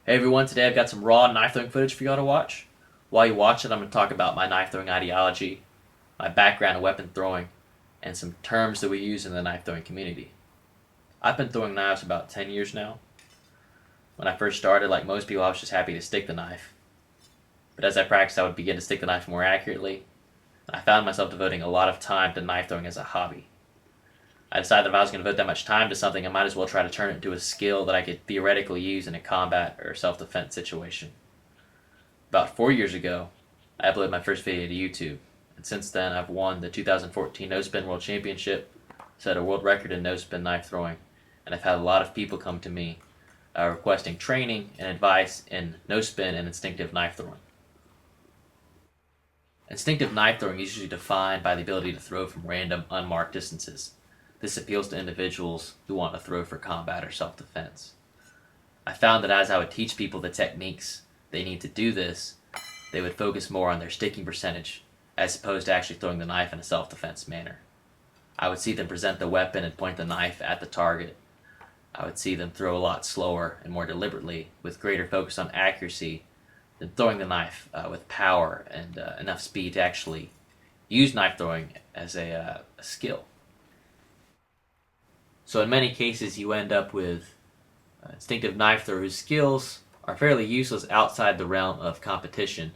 Hey everyone, today I've got some raw knife throwing footage for y'all to watch. While you watch it, I'm going to talk about my knife throwing ideology, my background in weapon throwing, and some terms that we use in the knife throwing community. I've been throwing knives for about 10 years now. When I first started, like most people, I was just happy to stick the knife. But as I practiced, I would begin to stick the knife more accurately. I found myself devoting a lot of time to knife throwing as a hobby. I decided that if I was going to devote that much time to something, I might as well try to turn it into a skill that I could theoretically use in a combat or self-defense situation. About 4 years ago, I uploaded my first video to YouTube, and since then I've won the 2014 No Spin World Championship, set a world record in no spin knife throwing, and I've had a lot of people come to me requesting training and advice in no spin and instinctive knife throwing. Instinctive knife throwing is usually defined by the ability to throw from random, unmarked distances. This appeals to individuals who want to throw for combat or self-defense. I found that as I would teach people the techniques they need to do this, they would focus more on their sticking percentage as opposed to actually throwing the knife in a self-defense manner. I would see them present the weapon and point the knife at the target. I would see them throw a lot slower and more deliberately with greater focus on accuracy than throwing the knife with power and enough speed to actually use knife throwing as a skill. So in many cases you end up with instinctive knife thrower whose skills are fairly useless outside the realm of competition.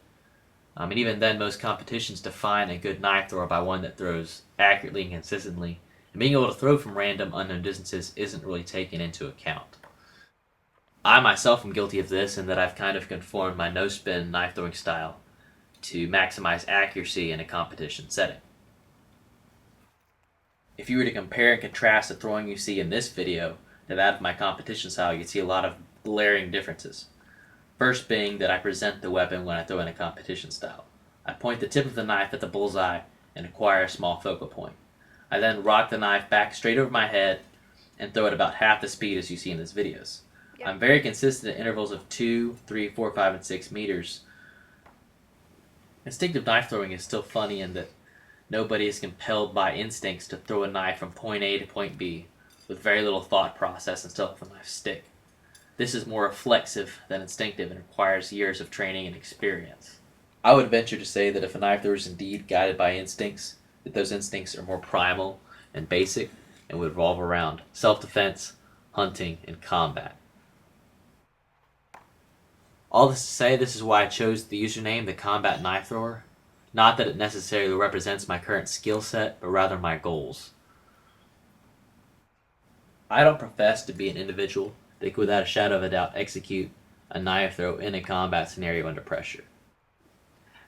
And even then, most competitions define a good knife thrower by one that throws accurately and consistently, and being able to throw from random, unknown distances isn't really taken into account. I myself am guilty of this in that I've kind of conformed my no-spin knife throwing style to maximize accuracy in a competition setting. If you were to compare and contrast the throwing you see in this video to that of my competition style, you'd see a lot of glaring differences. First being that I present the weapon when I throw in a competition style. I point the tip of the knife at the bullseye and acquire a small focal point. I then rock the knife back straight over my head and throw at about half the speed as you see in these videos. Yep. I'm very consistent at intervals of 2, 3, 4, 5, and 6 meters. Instinctive knife throwing is still funny in that nobody is compelled by instincts to throw a knife from point A to point B with very little thought process and still have the knife stick. This is more reflexive than instinctive and requires years of training and experience. I would venture to say that if a knife thrower is indeed guided by instincts, that those instincts are more primal and basic and would revolve around self-defense, hunting, and combat. All this to say, this is why I chose the username TheCombat KnifeThrower. Not that it necessarily represents my current skill set, but rather my goals. I don't profess to be an individual that could without a shadow of a doubt execute a knife throw in a combat scenario under pressure.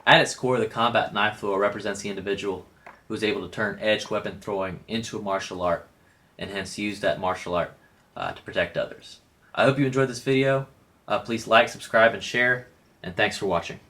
At its core, the combat knife thrower represents the individual who is able to turn edged weapon throwing into a martial art and hence use that martial art to protect others. I hope you enjoyed this video. Please like, subscribe, and share, and thanks for watching.